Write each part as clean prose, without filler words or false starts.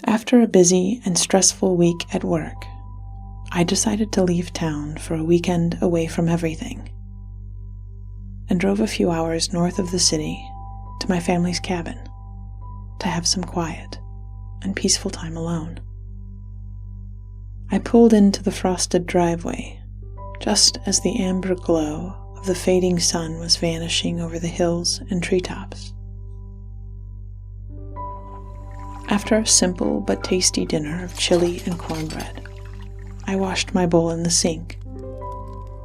After a busy and stressful week at work, I decided to leave town for a weekend away from everything, and drove a few hours north of the city to my family's cabin to have some quiet and peaceful time alone. I pulled into the frosted driveway just as the amber glow of the fading sun was vanishing over the hills and treetops. After a simple but tasty dinner of chili and cornbread, I washed my bowl in the sink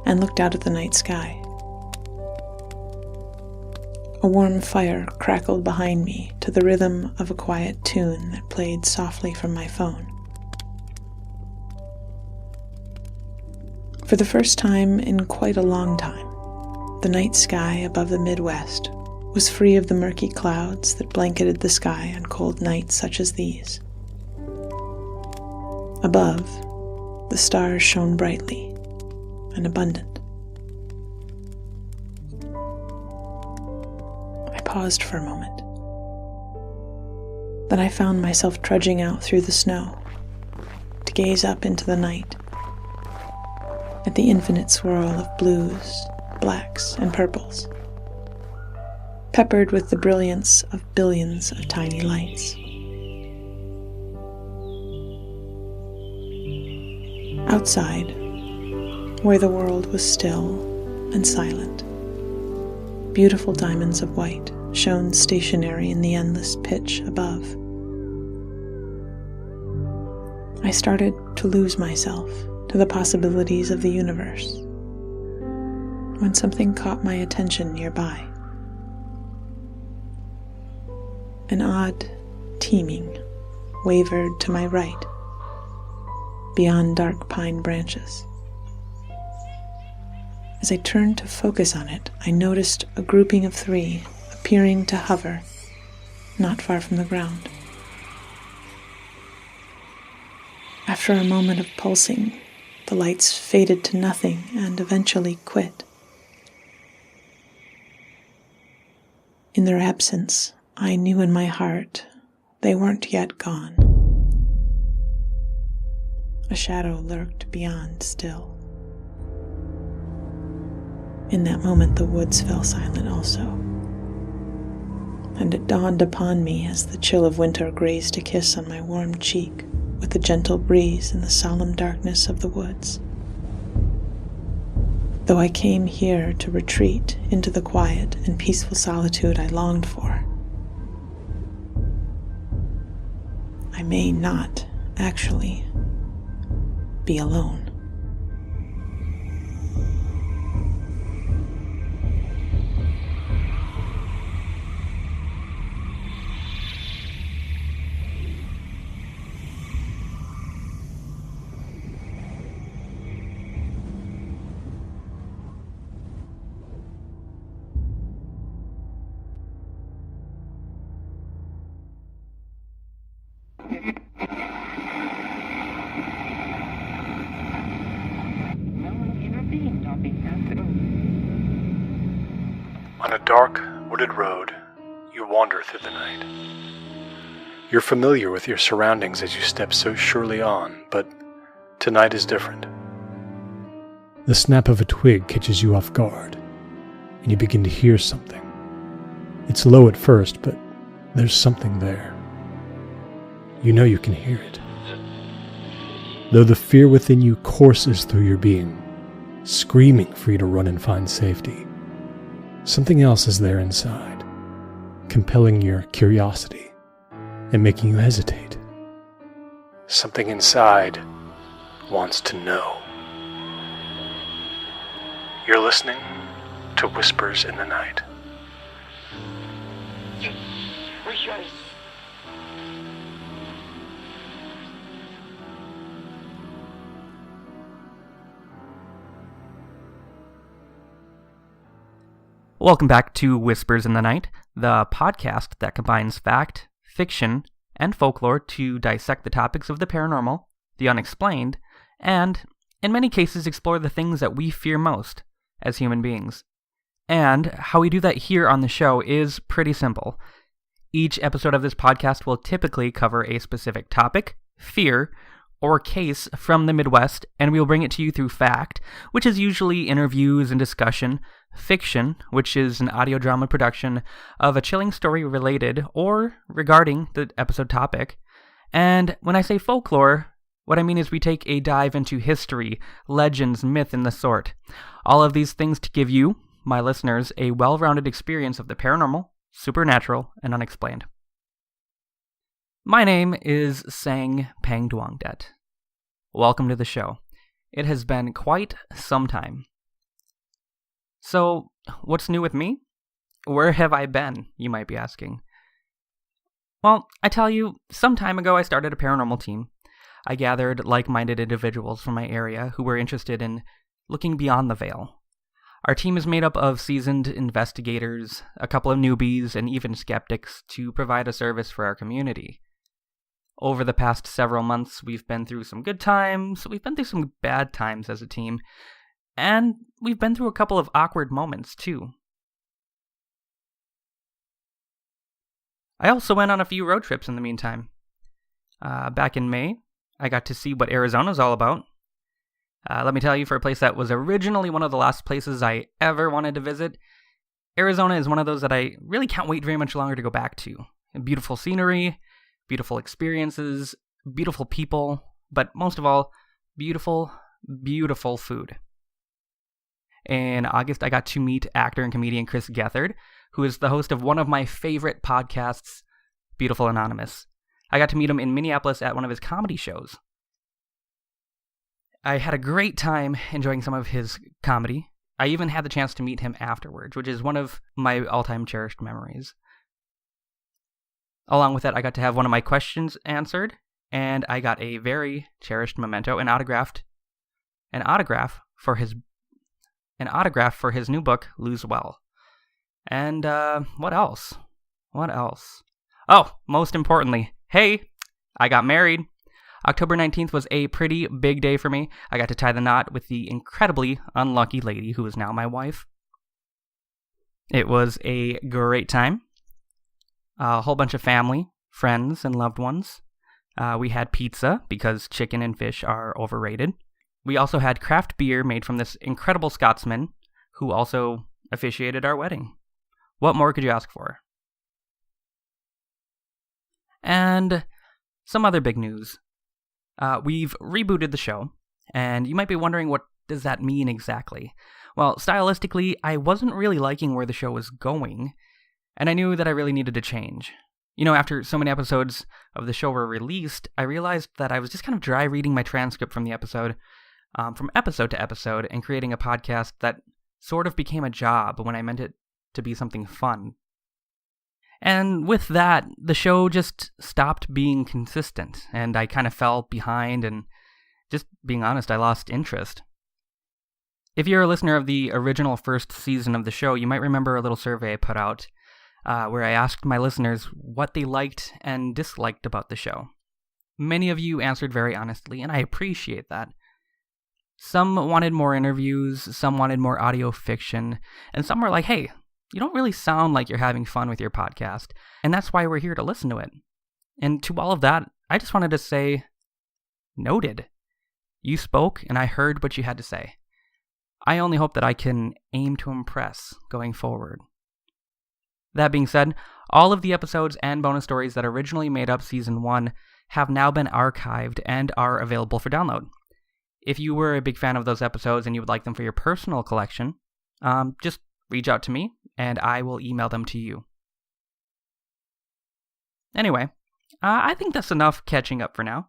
and looked out at the night sky. A warm fire crackled behind me to the rhythm of a quiet tune that played softly from my phone. For the first time in quite a long time, the night sky above the Midwest was free of the murky clouds that blanketed the sky on cold nights such as these. Above, the stars shone brightly and abundant. I paused for a moment. Then I found myself trudging out through the snow to gaze up into the night at the infinite swirl of blues, blacks, and purples, peppered with the brilliance of billions of tiny lights. Outside, where the world was still and silent, beautiful diamonds of white shone stationary in the endless pitch above. I started to lose myself to the possibilities of the universe when something caught my attention nearby. An odd teeming wavered to my right, beyond dark pine branches. As I turned to focus on it, I noticed a grouping of 3 appearing to hover not far from the ground. After a moment of pulsing, the lights faded to nothing and eventually quit. In their absence, I knew in my heart they weren't yet gone. A shadow lurked beyond still. In that moment, the woods fell silent also, and it dawned upon me as the chill of winter grazed a kiss on my warm cheek with the gentle breeze in the solemn darkness of the woods. Though I came here to retreat into the quiet and peaceful solitude I longed for, I may not actually be alone. On a dark, wooded road, you wander through the night. You're familiar with your surroundings as you step so surely on, but tonight is different. The snap of a twig catches you off guard, and you begin to hear something. It's low at first, but there's something there. You know you can hear it. Though the fear within you courses through your being, screaming for you to run and find safety, something else is there inside, compelling your curiosity and making you hesitate. Something inside wants to know. You're listening to Whispers in the Night. Welcome back to Whispers in the Night, the podcast that combines fact, fiction, and folklore to dissect the topics of the paranormal, the unexplained, and, in many cases, explore the things that we fear most as human beings. And how we do that here on the show is pretty simple. Each episode of this podcast will typically cover a specific topic, fear, or case from the Midwest, and we will bring it to you through fact, which is usually interviews and discussion, fiction, which is an audio drama production of a chilling story related or regarding the episode topic, and when I say folklore, what I mean is we take a dive into history, legends, myth, and the sort. All of these things to give you, my listeners, a well-rounded experience of the paranormal, supernatural, and unexplained. My name is Sang Pang Duongdet. Welcome to the show. It has been quite some time. So, what's new with me? Where have I been, you might be asking? Well, I tell you, some time ago I started a paranormal team. I gathered like-minded individuals from my area who were interested in looking beyond the veil. Our team is made up of seasoned investigators, a couple of newbies, and even skeptics to provide a service for our community. Over the past several months, we've been through some good times, we've been through some bad times as a team, and we've been through a couple of awkward moments, too. I also went on a few road trips in the meantime. Back in May, I got to see what Arizona's all about. Let me tell you, for a place that was originally one of the last places I ever wanted to visit, Arizona is one of those that I really can't wait very much longer to go back to. Beautiful scenery, beautiful experiences, beautiful people, but most of all, beautiful, beautiful food. In August, I got to meet actor and comedian Chris Gethard, who is the host of one of my favorite podcasts, Beautiful Anonymous. I got to meet him in Minneapolis at one of his comedy shows. I had a great time enjoying some of his comedy. I even had the chance to meet him afterwards, which is one of my all-time cherished memories. Along with that, I got to have one of my questions answered, and I got a very cherished memento, an autograph for his new book, Lose Well. And what else? Oh, most importantly, hey, I got married. October 19th was a pretty big day for me. I got to tie the knot with the incredibly unlucky lady who is now my wife. It was a great time. A whole bunch of family, friends, and loved ones. We had pizza because chicken and fish are overrated. We also had craft beer made from this incredible Scotsman who also officiated our wedding. What more could you ask for? And some other big news. We've rebooted the show, and you might be wondering, what does that mean exactly? Well, stylistically, I wasn't really liking where the show was going, and I knew that I really needed to change. You know, after so many episodes of the show were released, I realized that I was just kind of dry reading my transcript from the episode, from episode to episode, and creating a podcast that sort of became a job when I meant it to be something fun. And with that, the show just stopped being consistent, and I kind of fell behind, and just being honest, I lost interest. If you're a listener of the original first season of the show, you might remember a little survey I put out where I asked my listeners what they liked and disliked about the show. Many of you answered very honestly, and I appreciate that. Some wanted more interviews, some wanted more audio fiction, and some were like, hey, you don't really sound like you're having fun with your podcast, and that's why we're here to listen to it. And to all of that, I just wanted to say, noted. You spoke, and I heard what you had to say. I only hope that I can aim to impress going forward. That being said, all of the episodes and bonus stories that originally made up Season 1 have now been archived and are available for download. If you were a big fan of those episodes and you would like them for your personal collection, just reach out to me, and I will email them to you. Anyway, I think that's enough catching up for now.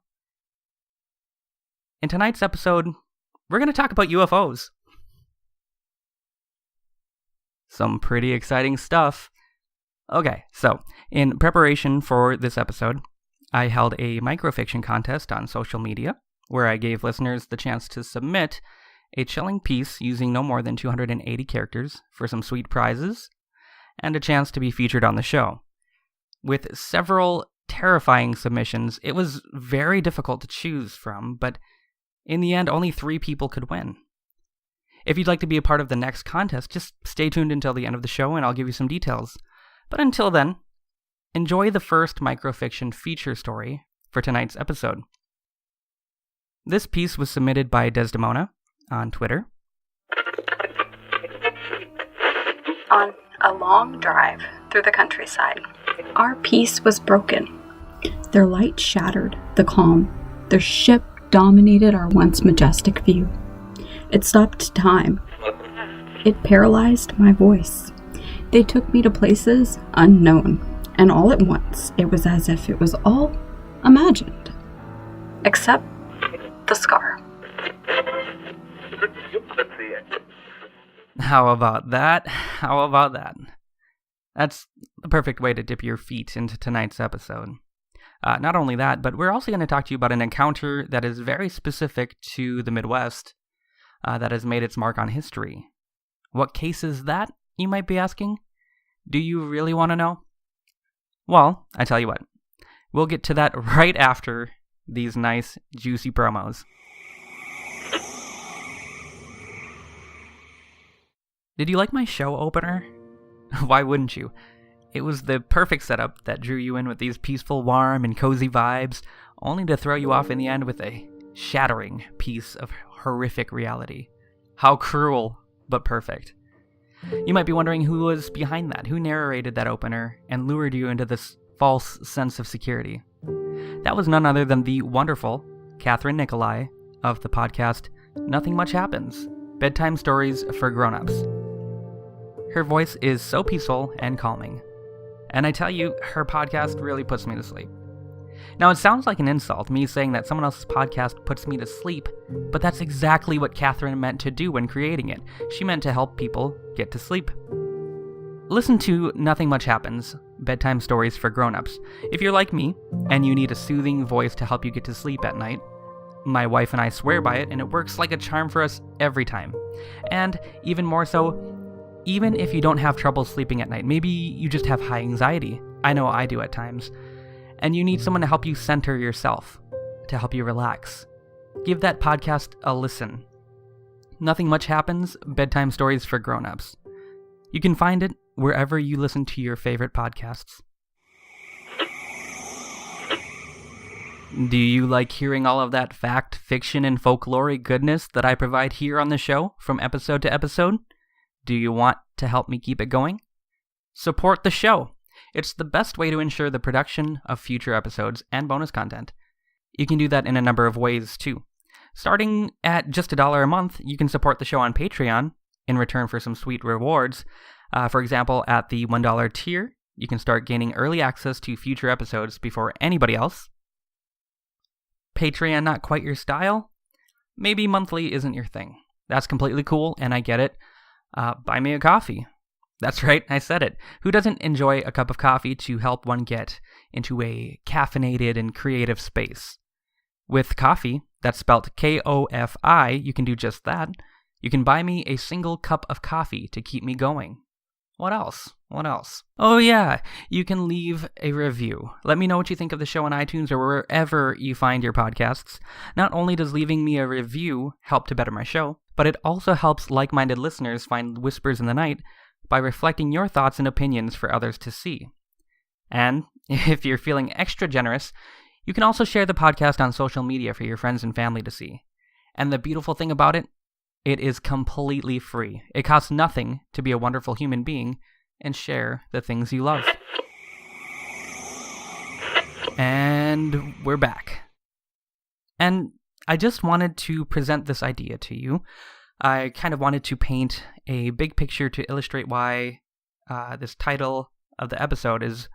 In tonight's episode, we're going to talk about UFOs. Some pretty exciting stuff. Okay, so, in preparation for this episode, I held a microfiction contest on social media, where I gave listeners the chance to submit a chilling piece using no more than 280 characters for some sweet prizes, and a chance to be featured on the show. With several terrifying submissions, it was very difficult to choose from, but in the end, only 3 people could win. If you'd like to be a part of the next contest, just stay tuned until the end of the show and I'll give you some details. But until then, enjoy the first microfiction feature story for tonight's episode. This piece was submitted by Desdymona on Twitter. On a long drive through the countryside, our peace was broken. Their light shattered the calm. Their ship dominated our once majestic view. It stopped time. It paralyzed my voice. They took me to places unknown, and all at once it was as if it was all imagined. Except the scar. How about that? How about that? That's the perfect way to dip your feet into tonight's episode. Not only that, but we're also going to talk to you about an encounter that is very specific to the Midwest that has made its mark on history. What case is that, you might be asking? Do you really want to know? Well, I tell you what. We'll get to that right after these nice, juicy promos. Did you like my show opener? Why wouldn't you? It was the perfect setup that drew you in with these peaceful, warm, and cozy vibes, only to throw you off in the end with a shattering piece of horrific reality. How cruel, but perfect. You might be wondering who was behind that, who narrated that opener, and lured you into this false sense of security. That was none other than the wonderful Kathryn Nicholai of the podcast Nothing Much Happens, Bedtime Stories for Grownups. Her voice is so peaceful and calming. And I tell you, her podcast really puts me to sleep. Now, it sounds like an insult, me saying that someone else's podcast puts me to sleep, but that's exactly what Kathryn meant to do when creating it. She meant to help people get to sleep. Listen to Nothing Much Happens, Bedtime Stories for Grownups. If you're like me, and you need a soothing voice to help you get to sleep at night, my wife and I swear by it, and it works like a charm for us every time. And even more so, even if you don't have trouble sleeping at night, maybe you just have high anxiety. I know I do at times. And you need someone to help you center yourself, to help you relax. Give that podcast a listen. Nothing Much Happens, Bedtime Stories for Grownups. You can find it wherever you listen to your favorite podcasts. Do you like hearing all of that fact, fiction, and folklore goodness that I provide here on the show from episode to episode? Do you want to help me keep it going? Support the show. It's the best way to ensure the production of future episodes and bonus content. You can do that in a number of ways, too. Starting at just $1 a month, you can support the show on Patreon in return for some sweet rewards. For example, at the $1 tier, you can start gaining early access to future episodes before anybody else. Patreon not quite your style? Maybe monthly isn't your thing. That's completely cool, and I get it. Buy me a coffee. That's right, I said it. Who doesn't enjoy a cup of coffee to help one get into a caffeinated and creative space? With coffee, that's spelled K-O-F-I, you can do just that. You can buy me a single cup of coffee to keep me going. What else? What else? Oh yeah, you can leave a review. Let me know what you think of the show on iTunes or wherever you find your podcasts. Not only does leaving me a review help to better my show, but it also helps like-minded listeners find Whispers in the Night by reflecting your thoughts and opinions for others to see. And if you're feeling extra generous, you can also share the podcast on social media for your friends and family to see. And the beautiful thing about it, it is completely free. It costs nothing to be a wonderful human being and share the things you love. And we're back. And I just wanted to present this idea to you. I kind of wanted to paint a big picture to illustrate why this title of the episode is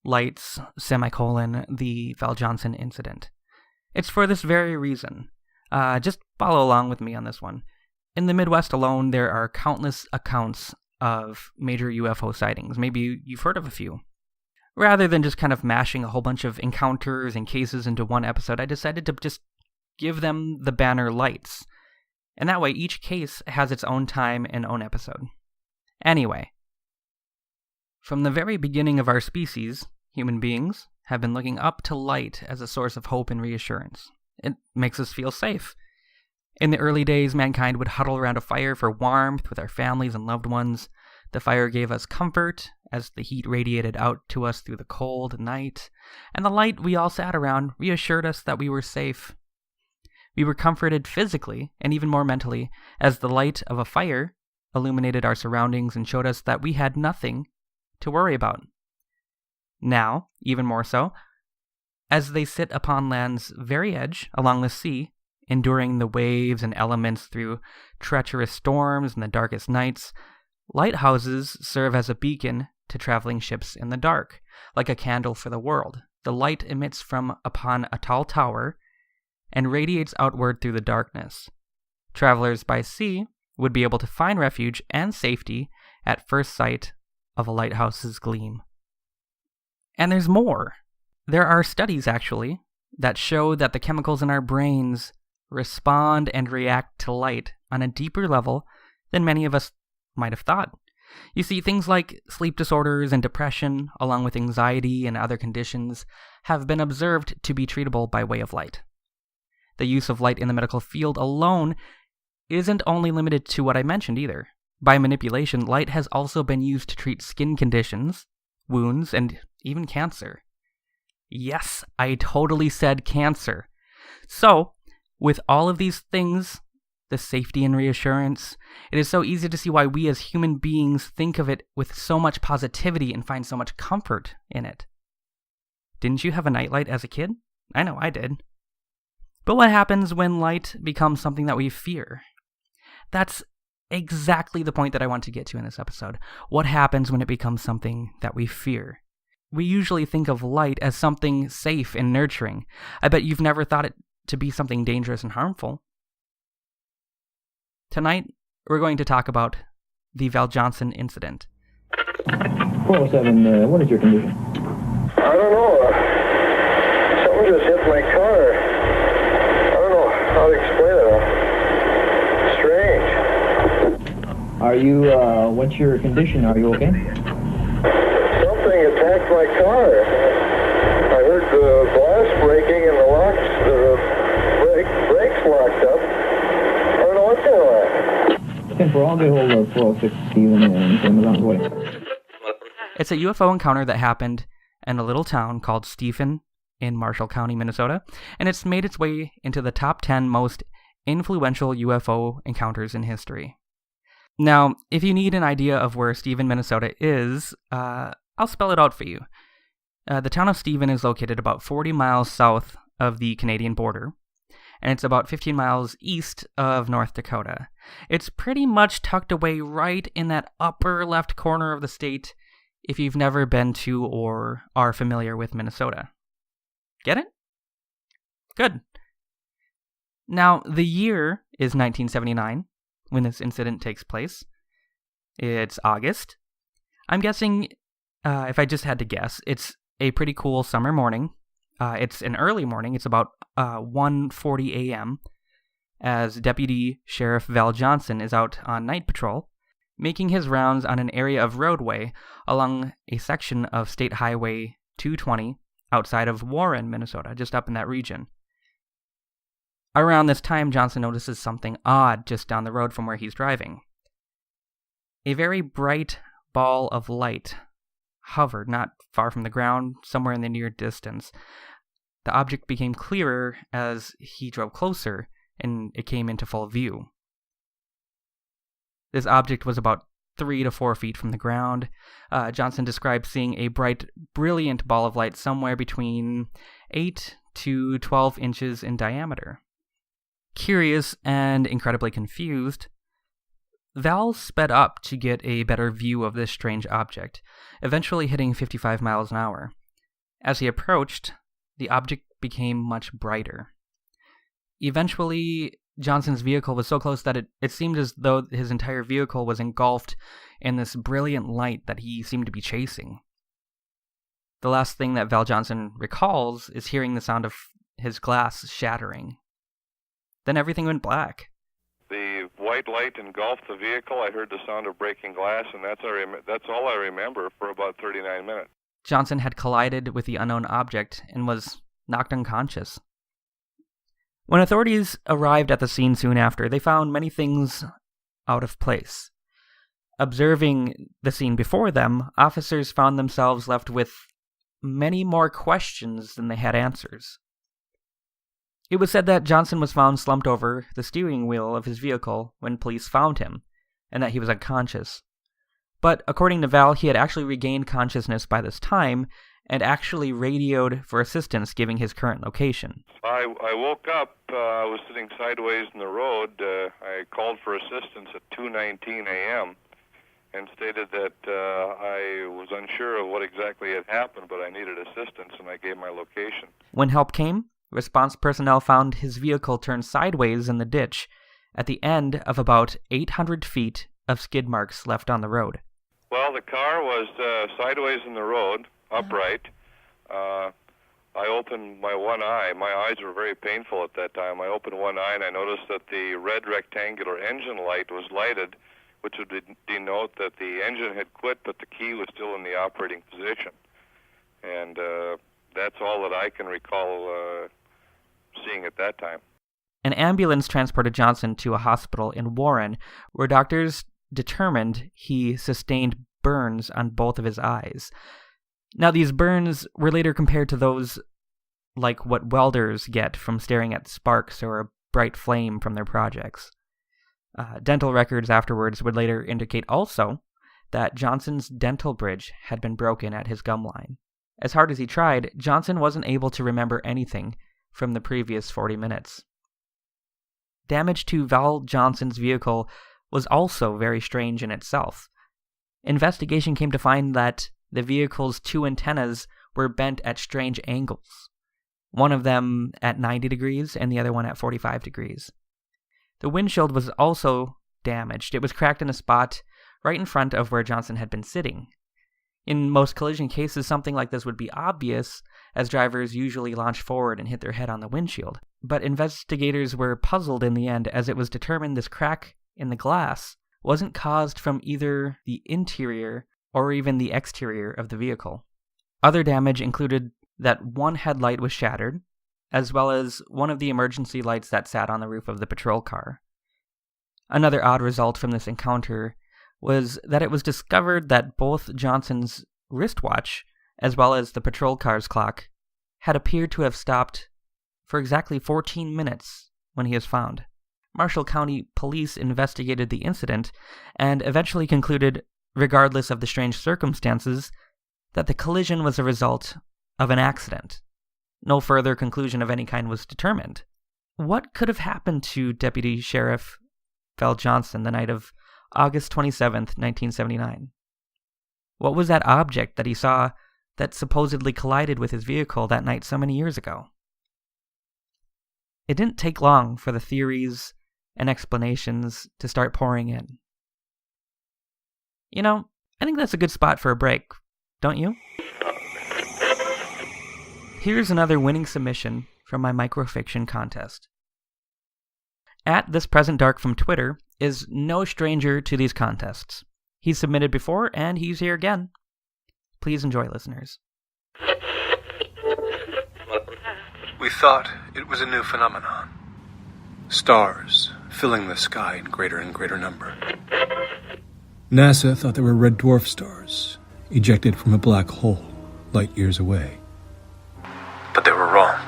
Lights, the Val Johnson Incident. It's for this very reason. Just follow along with me on this one. In the Midwest alone, there are countless accounts of major UFO sightings. Maybe you've heard of a few. Rather than just kind of mashing a whole bunch of encounters and cases into one episode, I decided to just give them the banner Lights. And that way, each case has its own time and own episode. Anyway, from the very beginning of our species, human beings have been looking up to light as a source of hope and reassurance. It makes us feel safe. In the early days, mankind would huddle around a fire for warmth with our families and loved ones. The fire gave us comfort as the heat radiated out to us through the cold night, and the light we all sat around reassured us that we were safe. We were comforted physically and even more mentally as the light of a fire illuminated our surroundings and showed us that we had nothing to worry about. Now, even more so, as they sit upon land's very edge along the sea, enduring the waves and elements through treacherous storms and the darkest nights, lighthouses serve as a beacon to traveling ships in the dark, like a candle for the world. The light emits from upon a tall tower and radiates outward through the darkness. Travelers by sea would be able to find refuge and safety at first sight of a lighthouse's gleam. And there's more. There are studies, actually, that show that the chemicals in our brains respond and react to light on a deeper level than many of us might have thought. You see, things like sleep disorders and depression, along with anxiety and other conditions, have been observed to be treatable by way of light. The use of light in the medical field alone isn't only limited to what I mentioned either. By manipulation, light has also been used to treat skin conditions, wounds, and even cancer. Yes, I totally said cancer. So, with all of these things, the safety and reassurance, it is so easy to see why we as human beings think of it with so much positivity and find so much comfort in it. Didn't you have a nightlight as a kid? I know I did. But what happens when light becomes something that we fear? That's exactly the point that I want to get to in this episode. What happens when it becomes something that we fear? We usually think of light as something safe and nurturing. I bet you've never thought it to be something dangerous and harmful. Tonight, we're going to talk about the Val Johnson Incident. 407, what is your condition? I don't know. Something just hit my car. I don't know how to explain it. Strange. Are you, what's your condition? Are you okay? Something attacked my car. I heard the glass breaking and the brakes locked up. I don't know what's going on. 10-4, I'll get hold of 406 Stephen and send him around the way. It's a UFO encounter that happened in a little town called Stephen in Marshall County, Minnesota, and it's made its way into the top 10 most influential UFO encounters in history. Now, if you need an idea of where Stephen, Minnesota is, I'll spell it out for you. The town of Stephen is located about 40 miles south of the Canadian border, and it's about 15 miles east of North Dakota. It's pretty much tucked away right in that upper left corner of the state if you've never been to or are familiar with Minnesota. Get it? Good. Now, the year is 1979 when this incident takes place. It's August. I'm guessing, if I just had to guess, it's a pretty cool summer morning. It's an early morning. It's about 1:40 a.m. as Deputy Sheriff Val Johnson is out on night patrol, making his rounds on an area of roadway along a section of State Highway 220 outside of Warren, Minnesota, just up in that region. Around this time, Johnson notices something odd just down the road from where he's driving. A very bright ball of light hovered not far from the ground, somewhere in the near distance. The object became clearer as he drove closer, and it came into full view. This object was about 3 to 4 feet from the ground. Johnson described seeing a bright, brilliant ball of light somewhere between 8 to 12 inches in diameter. Curious and incredibly confused, Val sped up to get a better view of this strange object, eventually hitting 55 miles an hour. As he approached, the object became much brighter. Eventually, Johnson's vehicle was so close that it seemed as though his entire vehicle was engulfed in this brilliant light that he seemed to be chasing. The last thing that Val Johnson recalls is hearing the sound of his glass shattering. Then everything went black. The white light engulfed the vehicle. I heard the sound of breaking glass, and that's all I remember for about 39 minutes. Johnson had collided with the unknown object and was knocked unconscious. When authorities arrived at the scene soon after, they found many things out of place. Observing the scene before them, officers found themselves left with many more questions than they had answers. It was said that Johnson was found slumped over the steering wheel of his vehicle when police found him, and that he was unconscious. But according to Val, he had actually regained consciousness by this time, and actually radioed for assistance, giving his current location. I woke up, I was sitting sideways in the road. I called for assistance at 2:19 a.m. and stated that I was unsure of what exactly had happened, but I needed assistance, and I gave my location. When help came, response personnel found his vehicle turned sideways in the ditch at the end of about 800 feet of skid marks left on the road. Well, the car was sideways in the road, upright. I opened my one eye. My eyes were very painful at that time. I opened one eye and I noticed that the red rectangular engine light was lighted, which would denote that the engine had quit, but the key was still in the operating position. And that's all that I can recall seeing at that time. An ambulance transported Johnson to a hospital in Warren, where doctors determined he sustained burns on both of his eyes. Now, these burns were later compared to those like what welders get from staring at sparks or a bright flame from their projects. Dental records afterwards would later indicate also that Johnson's dental bridge had been broken at his gum line. As hard as he tried, Johnson wasn't able to remember anything from the previous 40 minutes. Damage to Val Johnson's vehicle was also very strange in itself. Investigation came to find that the vehicle's two antennas were bent at strange angles, one of them at 90 degrees and the other one at 45 degrees. The windshield was also damaged. It was cracked in a spot right in front of where Johnson had been sitting. In most collision cases, something like this would be obvious, as drivers usually launch forward and hit their head on the windshield. But investigators were puzzled in the end, as it was determined this crack in the glass wasn't caused from either the interior or even the exterior of the vehicle. Other damage included that one headlight was shattered, as well as one of the emergency lights that sat on the roof of the patrol car. Another odd result from this encounter was that it was discovered that both Johnson's wristwatch, as well as the patrol car's clock, had appeared to have stopped for exactly 14 minutes when he was found. Marshall County Police investigated the incident and eventually concluded, regardless of the strange circumstances, that the collision was a result of an accident. No further conclusion of any kind was determined. What could have happened to Deputy Sheriff Val Johnson the night of August 27th, 1979? What was that object that he saw that supposedly collided with his vehicle that night so many years ago? It didn't take long for the theories and explanations to start pouring in. You know, I think that's a good spot for a break, don't you? Here's another winning submission from my Microfiction contest. At This Present Dark from Twitter is no stranger to these contests. He's submitted before, and he's here again. Please enjoy, listeners. We thought it was a new phenomenon. Stars filling the sky in greater and greater number. NASA thought they were red dwarf stars, ejected from a black hole light years away. But they were wrong.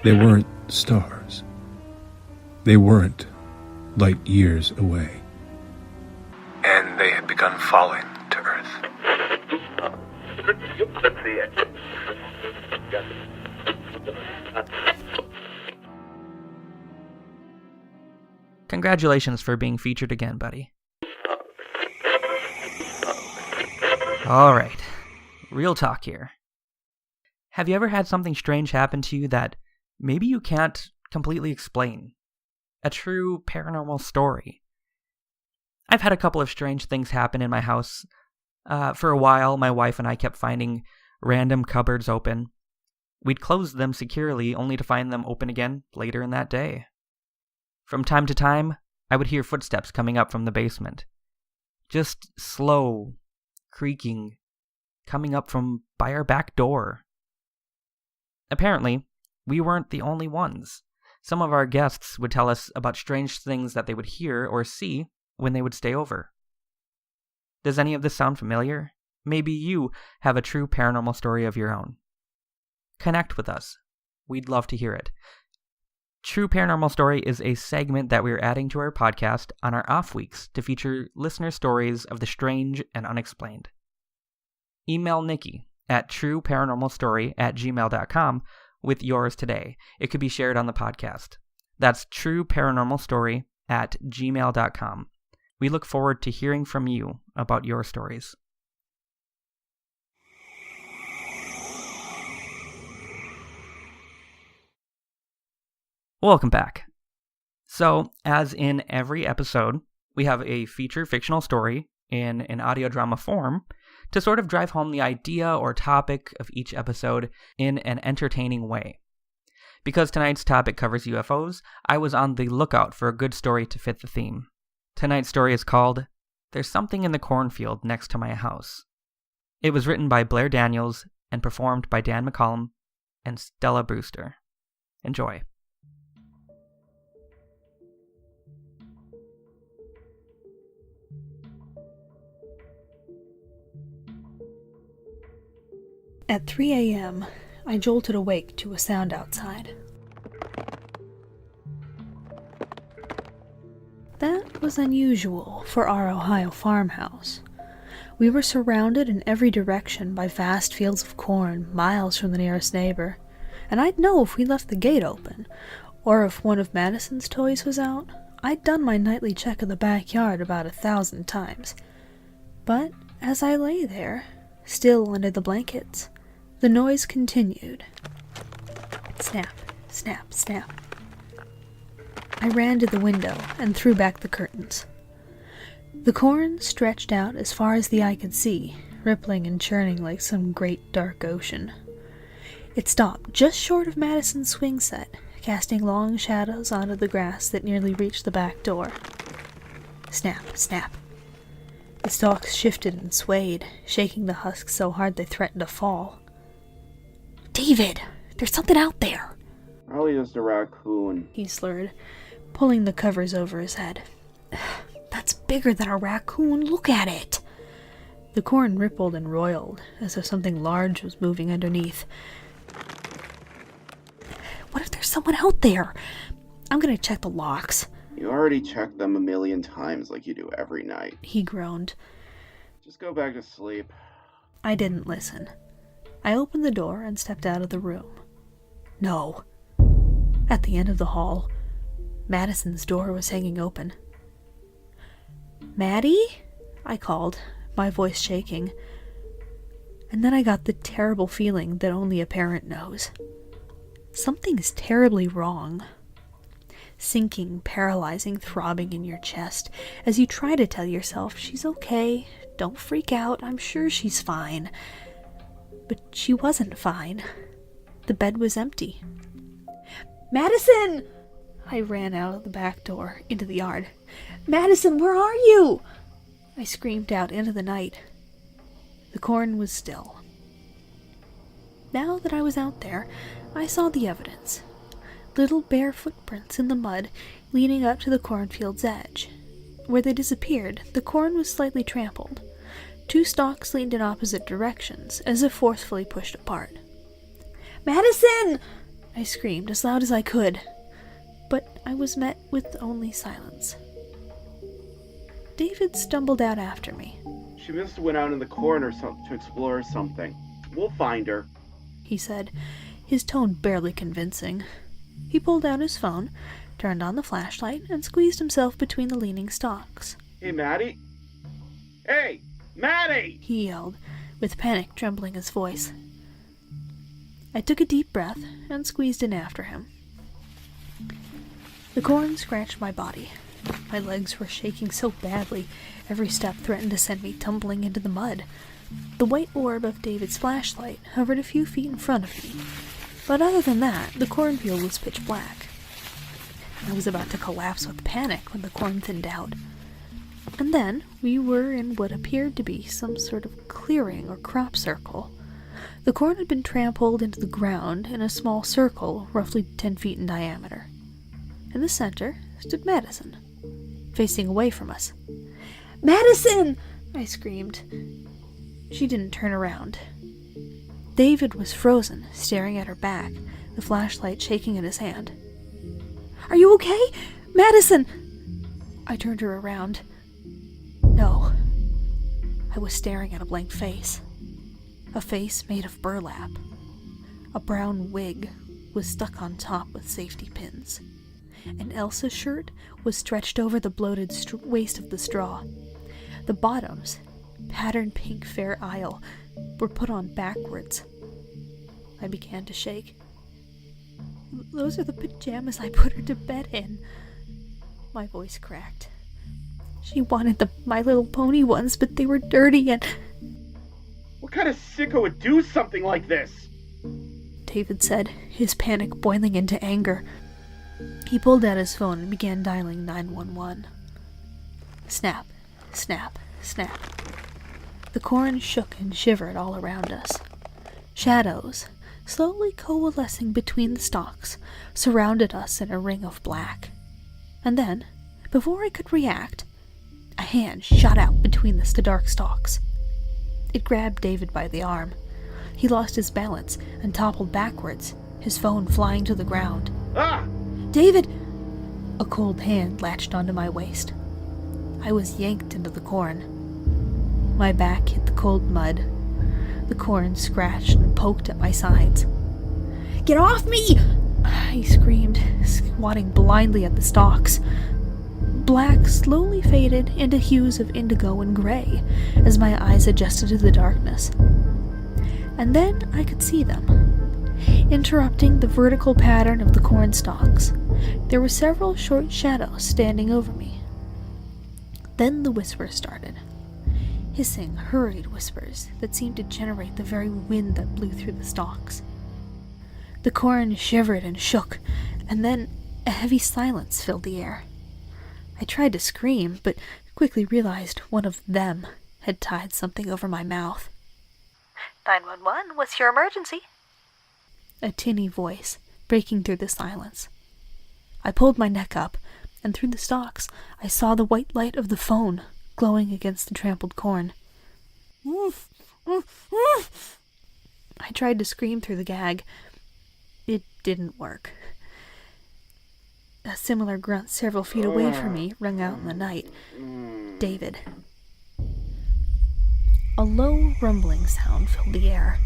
They weren't stars. They weren't light years away. And they had begun falling to Earth. Congratulations for being featured again, buddy. Alright, real talk here. Have you ever had something strange happen to you that maybe you can't completely explain? A true paranormal story. I've had a couple of strange things happen in my house. For a while, my wife and I kept finding random cupboards open. We'd close them securely, only to find them open again later in that day. From time to time, I would hear footsteps coming up from the basement. Just slow, creaking, coming up from by our back door. Apparently, we weren't the only ones. Some of our guests would tell us about strange things that they would hear or see when they would stay over. Does any of this sound familiar? Maybe you have a true paranormal story of your own. Connect with us. We'd love to hear it. True Paranormal Story is a segment that we're adding to our podcast on our off weeks to feature listener stories of the strange and unexplained. Email Nikki at trueparanormalstory@gmail.com with yours today. It could be shared on the podcast. That's trueparanormalstory@gmail.com. We look forward to hearing from you about your stories. Welcome back. So, as in every episode, we have a feature fictional story in an audio drama form to sort of drive home the idea or topic of each episode in an entertaining way. Because tonight's topic covers UFOs, I was on the lookout for a good story to fit the theme. Tonight's story is called There's Something in the Cornfield Next to My House. It was written by Blair Daniels and performed by Dan McCullom and Stella Brewster. Enjoy. At 3 a.m., I jolted awake to a sound outside. That was unusual for our Ohio farmhouse. We were surrounded in every direction by vast fields of corn, miles from the nearest neighbor, and I'd know if we left the gate open, or if one of Madison's toys was out. I'd done my nightly check of the backyard about 1,000 times. But as I lay there, still under the blankets, the noise continued. Snap, snap, snap. I ran to the window and threw back the curtains. The corn stretched out as far as the eye could see, rippling and churning like some great dark ocean. It stopped just short of Madison's swing set, casting long shadows onto the grass that nearly reached the back door. Snap, snap. The stalks shifted and swayed, shaking the husks so hard they threatened to fall. "David, there's something out there!" Probably just a raccoon, he slurred, pulling the covers over his head. "That's bigger than a raccoon, look at it!" The corn rippled and roiled, as if something large was moving underneath. "What if there's someone out there? I'm gonna check the locks." You already checked them 1,000,000 times like you do every night. He groaned. Just go back to sleep. I didn't listen. I opened the door and stepped out of the room. No. At the end of the hall, Madison's door was hanging open. "Maddie?" I called, my voice shaking. And then I got the terrible feeling that only a parent knows. Something's terribly wrong. Sinking, paralyzing, throbbing in your chest as you try to tell yourself she's okay, don't freak out, I'm sure she's fine. But she wasn't fine. The bed was empty. "Madison!" I ran out of the back door, into the yard. "Madison, where are you?" I screamed out into the night. The corn was still. Now that I was out there, I saw the evidence. Little bare footprints in the mud leading up to the cornfield's edge. Where they disappeared, the corn was slightly trampled. 2 stalks leaned in opposite directions, as if forcefully pushed apart. "Madison!" I screamed as loud as I could, but I was met with only silence. David stumbled out after me. She must have went out in the corn or something to explore something. We'll find her, he said, his tone barely convincing. He pulled out his phone, turned on the flashlight, and squeezed himself between the leaning stalks. "Hey, Maddie! Hey, Maddie!" he yelled, with panic trembling his voice. I took a deep breath and squeezed in after him. The corn scratched my body. My legs were shaking so badly, every step threatened to send me tumbling into the mud. The white orb of David's flashlight hovered a few feet in front of me, but other than that, the cornfield was pitch black. I was about to collapse with panic when the corn thinned out. And then we were in what appeared to be some sort of clearing or crop circle. The corn had been trampled into the ground in a small circle roughly 10 feet in diameter. In the center stood Madison, facing away from us. "Madison!" I screamed. She didn't turn around. David was frozen, staring at her back, the flashlight shaking in his hand. "Are you okay? Madison!" I turned her around. No. I was staring at a blank face. A face made of burlap. A brown wig was stuck on top with safety pins. And Elsa's shirt was stretched over the bloated waist of the straw. The bottoms, patterned pink Fair Isle, were put on backwards. I began to shake. "Those are the pajamas I put her to bed in." My voice cracked. "She wanted the My Little Pony ones, but they were dirty and..." What kind of sicko would do something like this? David said, his panic boiling into anger. He pulled out his phone and began dialing 911. Snap, snap, snap. The corn shook and shivered all around us. Shadows, slowly coalescing between the stalks, surrounded us in a ring of black. And then, before I could react, a hand shot out between the dark stalks. It grabbed David by the arm. He lost his balance and toppled backwards, his phone flying to the ground. Ah! "David!" A cold hand latched onto my waist. I was yanked into the corn. My back hit the cold mud. The corn scratched and poked at my sides. "Get off me!" I screamed, swatting blindly at the stalks. Black slowly faded into hues of indigo and gray as my eyes adjusted to the darkness. And then I could see them. Interrupting the vertical pattern of the corn stalks, there were several short shadows standing over me. Then the whispers started. Hissing, hurried whispers that seemed to generate the very wind that blew through the stalks. The corn shivered and shook, and then a heavy silence filled the air. I tried to scream, but quickly realized one of them had tied something over my mouth. 911, what's your emergency? A tinny voice breaking through the silence. I pulled my neck up, and through the stalks I saw the white light of the phone glowing against the trampled corn. I tried to scream through the gag. It didn't work. A similar grunt several feet away from me rang out in the night. David. A low rumbling sound filled the air.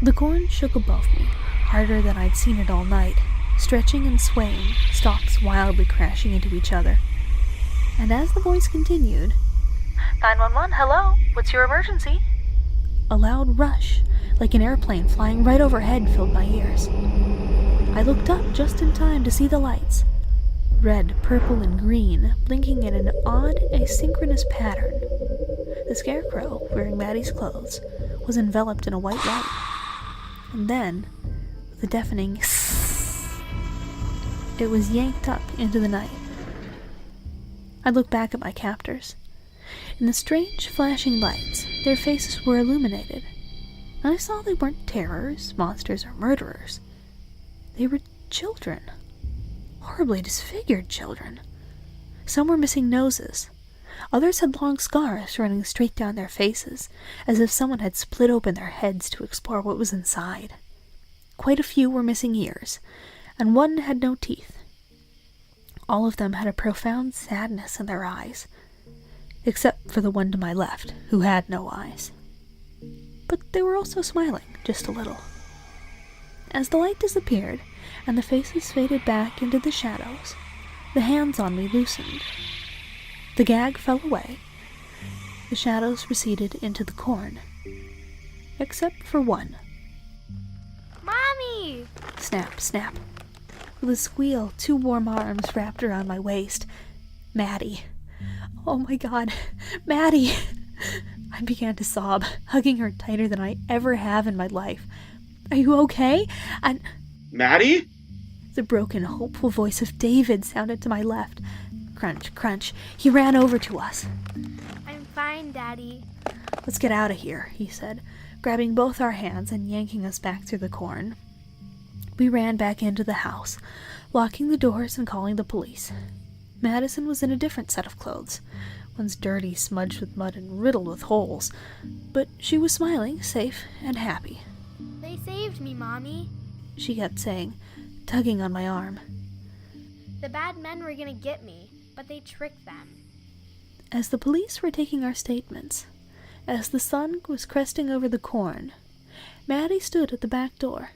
The corn shook above me, harder than I'd seen it all night, stretching and swaying, stalks wildly crashing into each other. And as the voice continued, 911, hello? What's your emergency? A loud rush, like an airplane flying right overhead, filled my ears. I looked up just in time to see the lights. Red, purple, and green, blinking in an odd, asynchronous pattern. The scarecrow, wearing Maddie's clothes, was enveloped in a white light. And then, with a deafening it was yanked up into the night. I looked back at my captors. In the strange flashing lights, their faces were illuminated. And I saw they weren't terrors, monsters, or murderers. They were children. Horribly disfigured children. Some were missing noses. Others had long scars running straight down their faces, as if someone had split open their heads to explore what was inside. Quite a few were missing ears, and one had no teeth. All of them had a profound sadness in their eyes, except for the one to my left, who had no eyes. But they were also smiling, just a little. As the light disappeared, and the faces faded back into the shadows, the hands on me loosened. The gag fell away. The shadows receded into the corn. Except for one. Mommy! Snap, snap. With a squeal, 2 warm arms wrapped around my waist. Maddie. Oh my God, Maddie! I began to sob, hugging her tighter than I ever have in my life. Are you okay? And Maddie? the broken, hopeful voice of David sounded to my left. Crunch, crunch. He ran over to us. I'm fine, Daddy. Let's get out of here, he said, grabbing both our hands and yanking us back through the corn. We ran back into the house, locking the doors and calling the police. Madison was in a different set of clothes, One's dirty, smudged with mud, and riddled with holes. But she was smiling, safe and happy. They saved me, Mommy. She kept saying, tugging on my arm. The bad men were gonna get me, but they tricked them. As the police were taking our statements, as the sun was cresting over the corn, Maddie stood at the back door.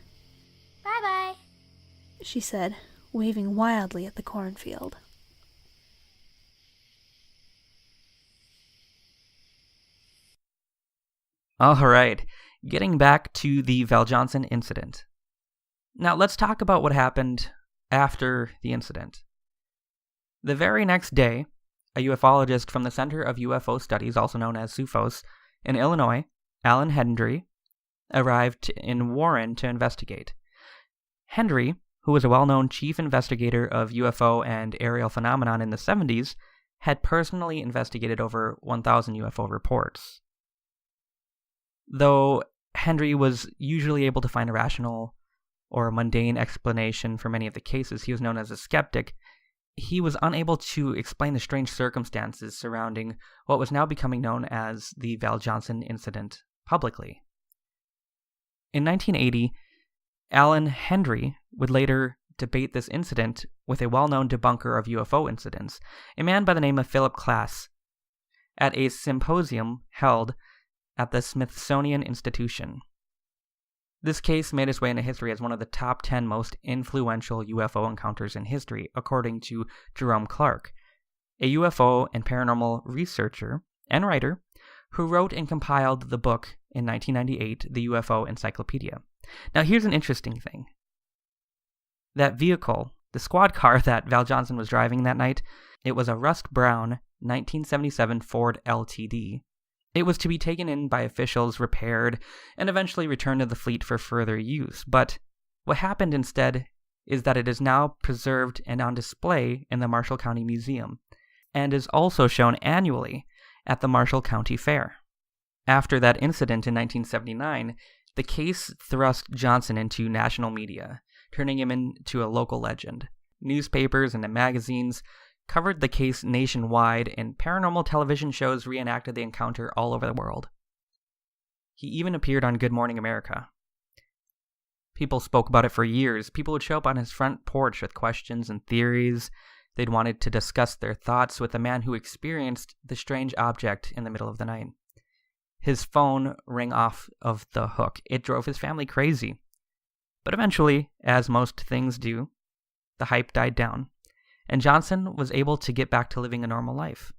Bye-bye, she said, waving wildly at the cornfield. All right, getting back to the Val Johnson incident. Now let's talk about what happened after the incident. The very next day, a ufologist from the Center of UFO Studies, also known as CUFOS, in Illinois, Alan Hendry, arrived in Warren to investigate. Hendry, who was a well-known chief investigator of UFO and aerial phenomenon in the 70s, had personally investigated over 1,000 UFO reports. Though Hendry was usually able to find a rational or mundane explanation for many of the cases, he was known as a skeptic. He was unable to explain the strange circumstances surrounding what was now becoming known as the Val Johnson Incident publicly. In 1980, Alan Hendry would later debate this incident with a well-known debunker of UFO incidents, a man by the name of Philip Klass, at a symposium held at the Smithsonian Institution. This case made its way into history as one of the top 10 most influential UFO encounters in history, according to Jerome Clark, a UFO and paranormal researcher and writer who wrote and compiled the book in 1998, The UFO Encyclopedia. Now here's an interesting thing. That vehicle, the squad car that Val Johnson was driving that night, it was a rust brown 1977 Ford LTD. It was to be taken in by officials, repaired, and eventually returned to the fleet for further use. But what happened instead is that it is now preserved and on display in the Marshall County Museum, and is also shown annually at the Marshall County Fair. After that incident in 1979, the case thrust Johnson into national media, turning him into a local legend. Newspapers and magazines covered the case nationwide, and paranormal television shows reenacted the encounter all over the world. He even appeared on Good Morning America. People spoke about it for years. People would show up on his front porch with questions and theories. They'd wanted to discuss their thoughts with the man who experienced the strange object in the middle of the night. His phone rang off of the hook. It drove his family crazy. But eventually, as most things do, the hype died down, and Johnson was able to get back to living a normal life.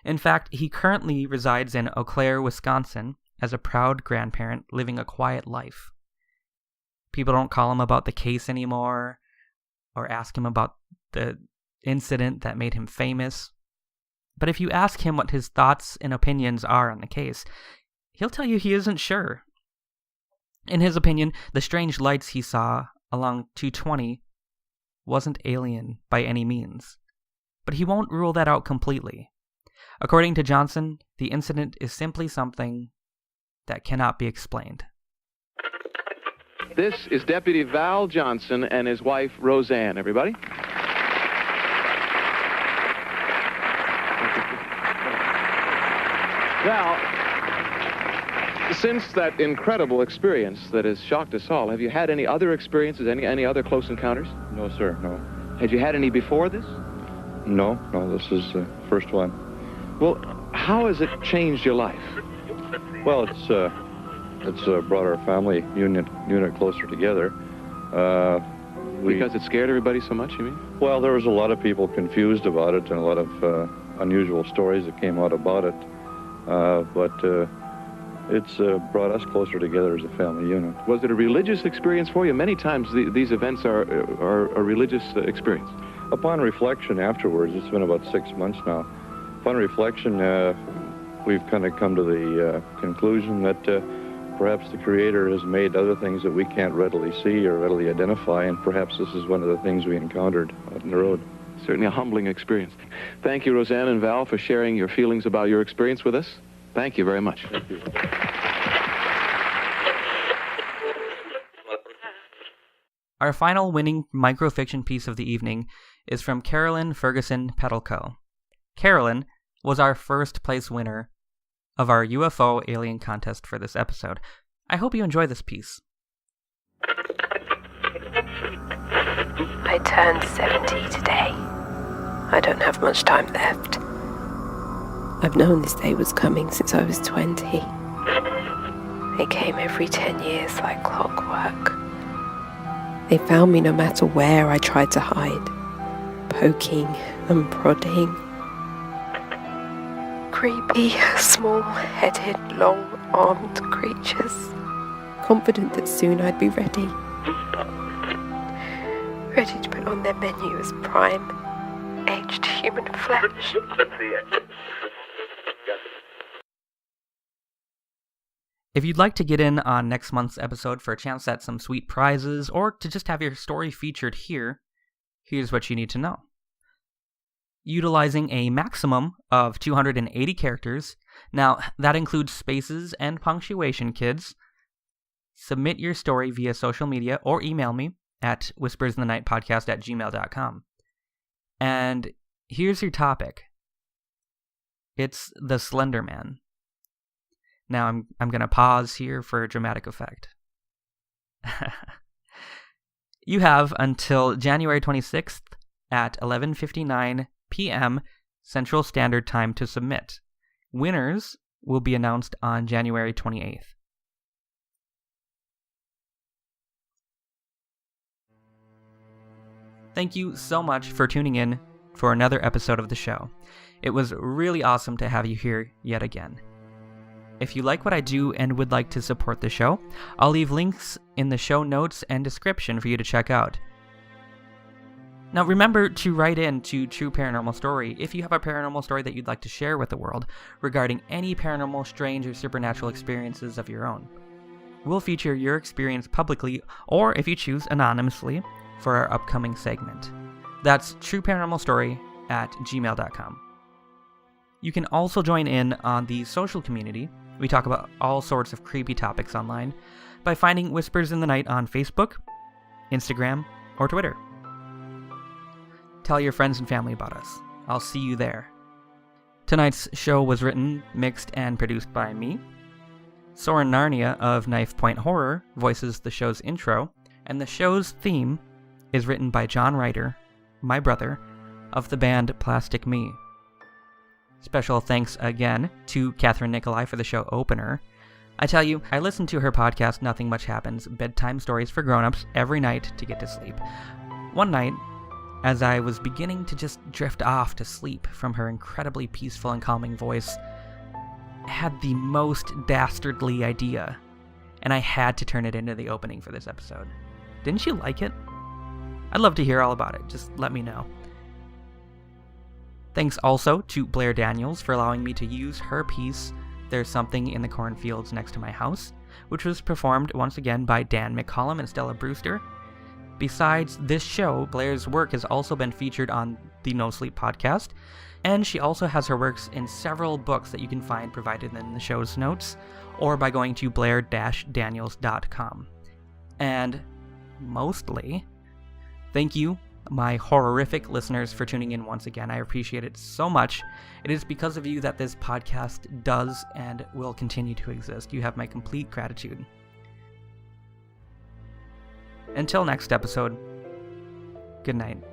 In fact, he currently resides in Eau Claire, Wisconsin, as a proud grandparent living a quiet life. People don't call him about the case anymore, or ask him about the incident that made him famous. But if you ask him what his thoughts and opinions are on the case, he'll tell you he isn't sure. In his opinion, the strange lights he saw along 220 wasn't alien by any means, but he won't rule that out completely. According to Johnson, the incident is simply something that cannot be explained. This is Deputy Val Johnson and his wife, Roseanne. Everybody? Val, since that incredible experience that has shocked us all, have you had any other experiences, any other close encounters? No, sir, no. Had you had any before this? No, this is the first one. Well, how has it changed your life? Well, it's brought our family unit closer together. Because it scared everybody so much, you mean? Well, there was a lot of people confused about it, and a lot of unusual stories that came out about it. But it's brought us closer together as a family unit. Was it a religious experience for you? Many times these events are a religious experience. Upon reflection afterwards, it's been about 6 months now. Upon reflection, we've kind of come to the conclusion that perhaps the Creator has made other things that we can't readily see or readily identify, and perhaps this is one of the things we encountered out on the road. Certainly a humbling experience. Thank you, Roseanne and Val, for sharing your feelings about your experience with us. Thank you very much. Thank you. Our final winning microfiction piece of the evening is from Carolyn Ferguson Petalco. Carolyn, was our first place winner of our UFO alien contest for this episode. I hope you enjoy this piece. I turned 70 today. I don't have much time left. I've known this day was coming since I was 20. It came every 10 years like clockwork. They found me no matter where I tried to hide, poking and prodding. Creepy, small-headed, long-armed creatures, confident that soon I'd be ready. Ready to put on their menu as prime, aged human flesh. If you'd like to get in on next month's episode for a chance at some sweet prizes, or to just have your story featured here, here's what you need to know. Utilizing a maximum of 280 characters, now that includes spaces and punctuation, kids, submit your story via social media or email me at whispersinthenightpodcast@gmail.com. And here's your topic. It's the Slender Man. Now I'm going to pause here for dramatic effect. You have until January 26th at 11:59 p.m. Central Standard Time to submit. Winners will be announced on January 28th. Thank you so much for tuning in for another episode of the show. It was really awesome to have you here yet again. If you like what I do and would like to support the show, I'll leave links in the show notes and description for you to check out. Now remember to write in to True Paranormal Story if you have a paranormal story that you'd like to share with the world regarding any paranormal, strange, or supernatural experiences of your own. We'll feature your experience publicly, or if you choose, anonymously, for our upcoming segment. That's trueparanormalstory@gmail.com. You can also join in on the social community. We talk about all sorts of creepy topics online by finding Whispers in the Night on Facebook, Instagram, or Twitter. Tell your friends and family about us. I'll see you there. Tonight's show was written, mixed, and produced by me. Soren Narnia of Knife Point Horror voices the show's intro, and the show's theme is written by John Ryder, my brother, of the band Plastic Me. Special thanks again to Kathryn Nicholai for the show opener. I tell you, I listen to her podcast, Nothing Much Happens, Bedtime Stories for Grownups, every night to get to sleep. One night, as I was beginning to just drift off to sleep from her incredibly peaceful and calming voice, I had the most dastardly idea, and I had to turn it into the opening for this episode. Didn't you like it? I'd love to hear all about it. Just let me know. Thanks also to Blair Daniels for allowing me to use her piece, There's Something in the Cornfields Next to My House, which was performed once again by Dan McCullom and Stella Brewster. Besides this show, Blair's work has also been featured on the No Sleep podcast, and she also has her works in several books that you can find provided in the show's notes, or by going to blair-daniels.com. And mostly, thank you, my horrific listeners, for tuning in once again. I appreciate it so much. It is because of you that this podcast does and will continue to exist. You have my complete gratitude. Until next episode, good night.